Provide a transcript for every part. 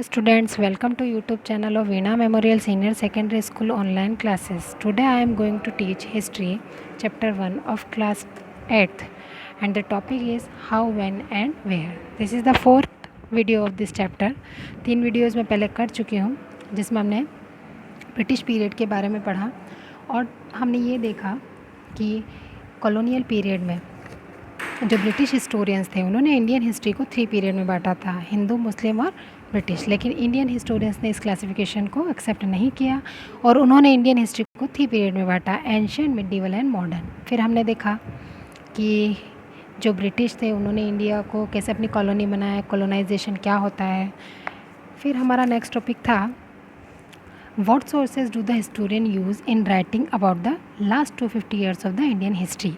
students, welcome to YouTube channel of Veena Memorial Senior Secondary School online classes. Today I am going to teach history chapter 1 of class 8th and the topic is how, when and where. This is the fourth video of this chapter. 3 videos मैं पहले कर चुकी हूँ जिसमें हमने British period के बारे में पढ़ा और हमने ये देखा कि कॉलोनियल पीरियड में जो ब्रिटिश हिस्टोरियंस थे उन्होंने इंडियन हिस्ट्री को 3 पीरियड में बांटा था, हिंदू, मुस्लिम और ब्रिटिश। लेकिन इंडियन हिस्टोरियंस ने इस क्लासिफिकेशन को एक्सेप्ट नहीं किया और उन्होंने इंडियन हिस्ट्री को 3 पीरियड में बांटा, एंशिएंट, मिडीवल एंड मॉडर्न। फिर हमने देखा कि जो ब्रिटिश थे उन्होंने इंडिया को कैसे अपनी कॉलोनी बनाया, कॉलोनाइजेशन क्या होता है। फिर हमारा नेक्स्ट टॉपिक था What sources do the historian use in writing about the last 250 years of the Indian history?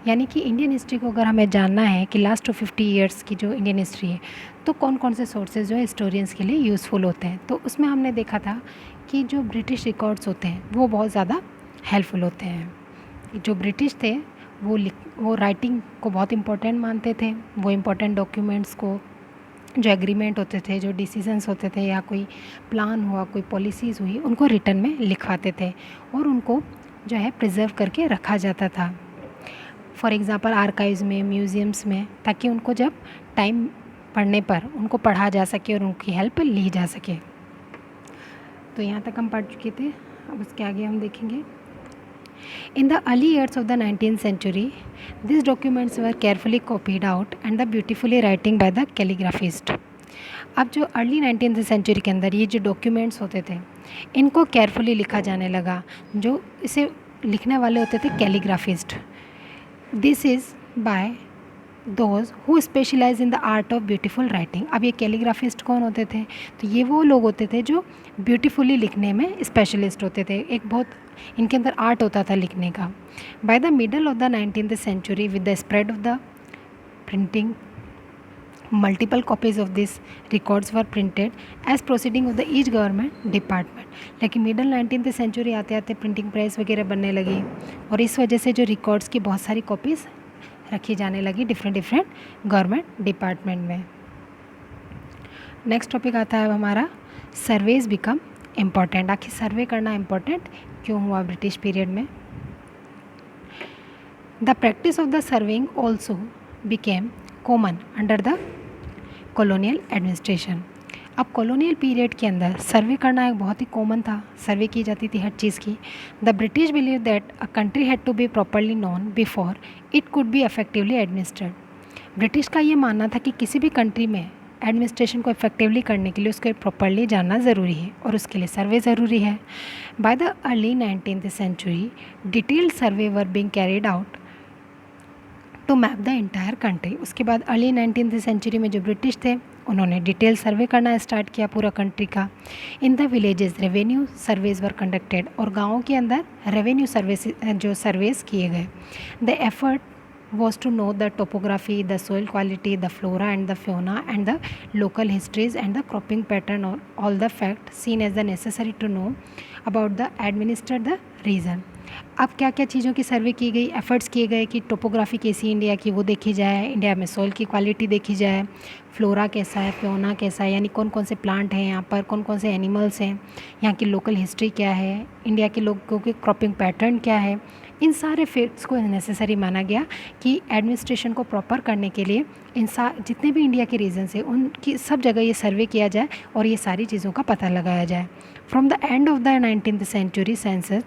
यानी कि इंडियन हिस्ट्री को अगर हमें जानना है कि लास्ट 250 ईयर्स की जो इंडियन हिस्ट्री है तो कौन कौन से सोर्सेज जो हिस्टोरियंस के लिए यूज़फुल होते हैं। तो उसमें हमने देखा था कि जो ब्रिटिश रिकॉर्ड्स होते हैं वो बहुत ज़्यादा हेल्पफुल होते हैं। जो ब्रिटिश थे वो राइटिंग को बहुत इम्पोर्टेंट मानते थे, वो इम्पोर्टेंट डॉक्यूमेंट्स को, जो एग्रीमेंट होते थे, जो डिसीजंस होते थे या कोई प्लान हुआ, कोई पॉलिसीज़ हुई, उनको रिटर्न में लिखवाते थे और उनको जो है प्रिजर्व करके रखा जाता था फॉर एग्ज़ाम्पल आर्काइव्स में, म्यूज़ियम्स में, ताकि उनको जब टाइम पढ़ने पर उनको पढ़ा जा सके और उनकी हेल्प ली जा सके। तो यहाँ तक हम पढ़ चुके थे, अब उसके आगे हम देखेंगे। In the early years of the 19th century, these documents were carefully copied out and the beautifully writing by the calligraphist. अब जो अर्ली 19th सेंचुरी के अंदर ये जो डॉक्यूमेंट्स होते थे इनको केयरफुली लिखा जाने लगा। जो इसे लिखने वाले होते थे calligraphist. This is by those who specialise in the art of beautiful writing. अब ये कैलीग्राफिस्ट कौन होते थे? तो ये वो लोग होते थे जो ब्यूटीफुली लिखने में स्पेशलिस्ट होते थे। एक बहुत इनके अंदर आर्ट होता था लिखने का। By the middle of the 19th century with the spread of the printing multiple copies of this records were printed as proceeding of the each government department. लेकिन मिडल 19th सेंचुरी आते आते printing press वगैरह बनने लगी और इस वजह से जो रिकॉर्ड्स की बहुत सारी कॉपीज़ रखी जाने लगी डिफरेंट गवर्नमेंट डिपार्टमेंट में। नेक्स्ट टॉपिक आता है हमारा सर्वेज बिकम इम्पॉर्टेंट। आखिर सर्वे करना इम्पॉर्टेंट क्यों हुआ ब्रिटिश पीरियड में? The practice of the surveying also became common under the colonial administration. अब कॉलोनियल पीरियड के अंदर सर्वे करना एक बहुत ही कॉमन था, सर्वे की जाती थी हर चीज़ की। The British believe that a country had to be properly known before it could be effectively administered. British का ये मानना था कि किसी भी कंट्री में एडमिनिस्ट्रेशन को इफेक्टिवली करने के लिए उसको प्रॉपरली जानना ज़रूरी है और उसके लिए सर्वे ज़रूरी है। By the early 19th century detailed survey were being carried out to map the entire country. उसके बाद अर्ली 19th सेंचुरी में जो ब्रिटिश थे उन्होंने डिटेल सर्वे करना स्टार्ट किया पूरा कंट्री का। In the villages revenue surveys were conducted और गाँवों के अंदर रेवेन्यू सर्वेस जो सर्वेस किए गए। The effort was to know the topography, the soil quality, the flora and the fauna and the local histories and the cropping pattern, or all the facts seen as the necessary to know about the administer the region। अब क्या क्या चीज़ों की सर्वे की गई, efforts किए गए कि टोपोग्राफी कैसी इंडिया की वो देखी जाए, इंडिया में सॉइल की क्वालिटी देखी जाए, फ्लोरा कैसा है, फ्योना कैसा है, यानी कौन कौन से प्लांट हैं यहाँ पर, कौन कौन से एनिमल्स हैं, यहाँ की लोकल हिस्ट्री क्या है, इंडिया के लोगों के क्रॉपिंग पैटर्न क्या है। इन सारे फैक्ट्स को नेसेसरी माना गया कि एडमिनिस्ट्रेशन को प्रॉपर करने के लिए जितने भी इंडिया के रीजन्स हैं उनकी सब जगह ये सर्वे किया जाए और ये सारी चीज़ों का पता लगाया जाए। From the end of the 19th century census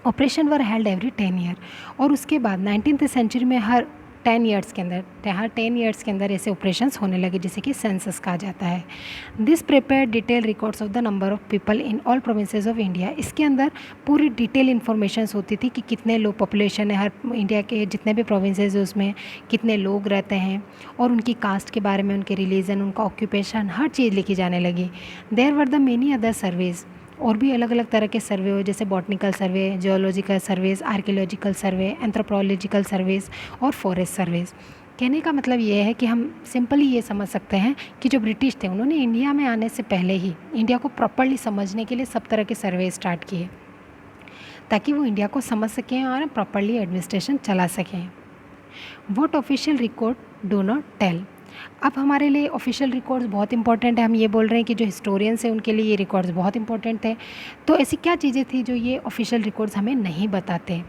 operation were held every 10 year और उसके बाद 19th सेंचुरी में हर 10 ईयर्स के अंदर ऐसे ऑपरेशंस होने लगे जिसे कि सेंसस कहा जाता है। This prepare detail records of the number of people in all provinces of India. इसके अंदर पूरी डिटेल इन्फॉर्मेशंस होती थी कि कितने लोग पॉपुलेशन है, हर इंडिया के जितने भी प्रोविंसेस है उसमें कितने लोग रहते हैं और उनकी कास्ट के बारे में, उनके रिलीजन, उनका ऑक्यूपेशन, हर चीज़ लिखी जाने लगी। There were the many other surveys, और भी अलग अलग तरह के सर्वे हो जैसे botanical survey, geological surveys, archaeological survey, anthropological surveys और फॉरेस्ट सर्वेज। कहने का मतलब ये है कि हम सिंपली ये समझ सकते हैं कि जो ब्रिटिश थे उन्होंने इंडिया में आने से पहले ही इंडिया को प्रॉपरली समझने के लिए सब तरह के सर्वे स्टार्ट किए ताकि वो इंडिया को समझ सकें और प्रॉपरली एडमिनिस्ट्रेशन चला सकें। What official record do not tell. अब हमारे लिए ऑफिशियल रिकॉर्ड्स बहुत इंपॉर्टेंट है। हम ये बोल रहे हैं कि जो हिस्टोरियंस हैं उनके लिए ये रिकॉर्ड्स बहुत इंपॉर्टेंट है। तो ऐसी क्या चीज़ें थी जो ये ऑफिशियल रिकॉर्ड्स हमें नहीं बताते।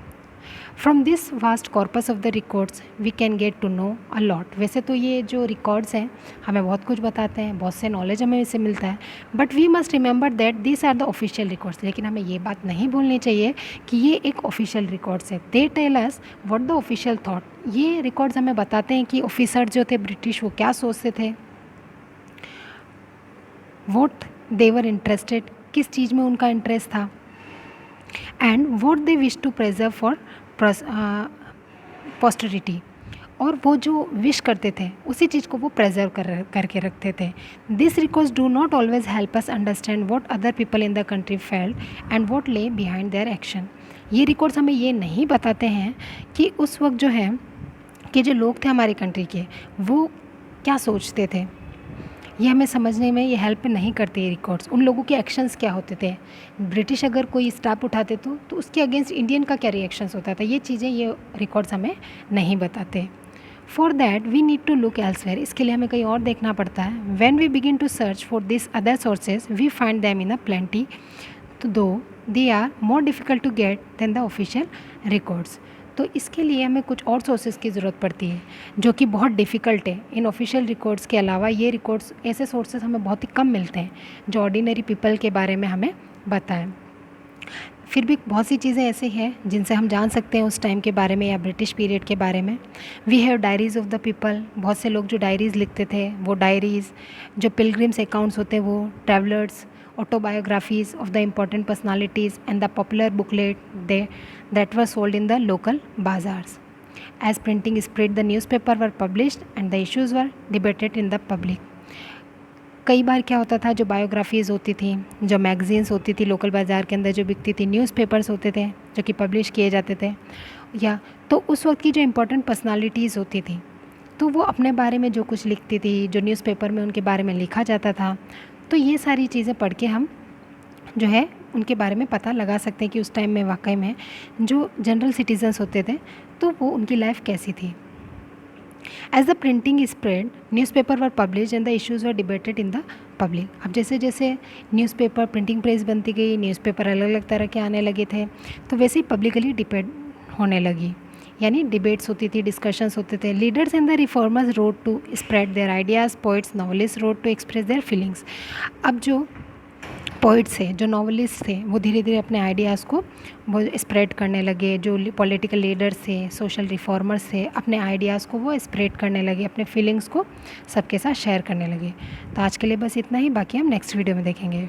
From this vast corpus of the records we can get to know a lot. वैसे तो ये जो रिकॉर्ड्स हैं हमें बहुत कुछ बताते हैं, बहुत से नॉलेज हमें इससे मिलता है, but we must remember that this are the official records. लेकिन हमें ये बात नहीं भूलनी चाहिए कि ये एक ऑफिशियल रिकॉर्ड्स है। They tell us what the official thought. ये रिकॉर्ड्स हमें बताते हैं कि ऑफिसर जो थे ब्रिटिश वो क्या सोचते थे, वॉट दे वर इंटरेस्टेड, किस चीज़ में उनका इंटरेस्ट था, and what they wish to preserve for posterity. और वो जो विश करते थे उसी चीज़ को वो प्रेजर्व करके रखते थे। This records do not always help us understand what other people in the country felt and what ले बिहाइंड देयर एक्शन। ये रिकॉर्ड्स हमें ये नहीं बताते हैं कि उस वक्त जो है कि जो लोग थे हमारी कंट्री के वो क्या सोचते थे। ये हमें समझने में ये हेल्प नहीं करते ये रिकॉर्ड्स। उन लोगों के एक्शंस क्या होते थे, ब्रिटिश अगर कोई स्टेप उठाते तो उसके अगेंस्ट इंडियन का क्या रिएक्शंस होता था, ये चीज़ें ये रिकॉर्ड्स हमें नहीं बताते। For that we need to look elsewhere. इसके लिए हमें कहीं और देखना पड़ता है। When we begin to search for this other sources we find them in a plenty, तो though they are more difficult to get than the official records. तो इसके लिए हमें कुछ और सोर्सेज की ज़रूरत पड़ती है जो कि बहुत डिफ़िकल्ट है। इन ऑफिशियल रिकॉर्ड्स के अलावा ये रिकॉर्ड्स ऐसे सोर्सेज हमें बहुत ही कम मिलते हैं जो ऑर्डिनरी पीपल के बारे में हमें बताएं। फिर भी बहुत सी चीज़ें ऐसी हैं जिनसे हम जान सकते हैं उस टाइम के बारे में या ब्रिटिश पीरियड के बारे में। We have diaries of the people. बहुत से लोग जो डायरीज़ लिखते थे वो डायरीज़, जो पिलग्रिम्स अकाउंट्स होते हैं वो travellers, autobiographies of the important personalities, and the popular booklet that were sold in the local bazaars. As printing spread, the newspaper were published and the issues were debated in the public. कई बार क्या होता था, जो biographies होती थी, जो magazines होती थी लोकल बाज़ार के अंदर जो बिकती थी, न्यूज़पेपर्स होते थे जो कि पब्लिश किए जाते थे, या तो उस वक्त की जो इम्पोर्टेंट पर्सनालिटीज़ होती थी तो वो अपने बारे में जो कुछ लिखती थी, जो न्यूज़पेपर में उनके बारे में लिखा जाता था, तो ये सारी चीज़ें पढ़ के हम जो है उनके बारे में पता लगा सकते हैं कि उस टाइम में वाकई में जो जनरल सिटीजन्स होते थे तो वो उनकी लाइफ कैसी थी। As the printing spread newspaper were publish and the issues were debated in the public. अब जैसे जैसे न्यूज़पेपर प्रिंटिंग प्रेस बनती गई, न्यूज़पेपर अलग अलग तरह के आने लगे थे, तो वैसे ही पब्लिकली डिबेट होने लगी, यानी डिबेट्स होती थी, डिस्कशंस होते थे। Leaders and the reformers wrote to spread their ideas, poets novelist wrote to express their feelings. अब जो पोइट्स थे, जो नॉवलिस्ट थे, वो धीरे धीरे अपने आइडियाज़ को वो स्प्रेड करने लगे। जो पॉलिटिकल लीडर्स थे, सोशल रिफॉर्मर्स थे, अपने आइडियाज़ को वो स्प्रेड करने लगे, अपने फीलिंग्स को सबके साथ शेयर करने लगे। तो आज के लिए बस इतना ही, बाकी हम नेक्स्ट वीडियो में देखेंगे।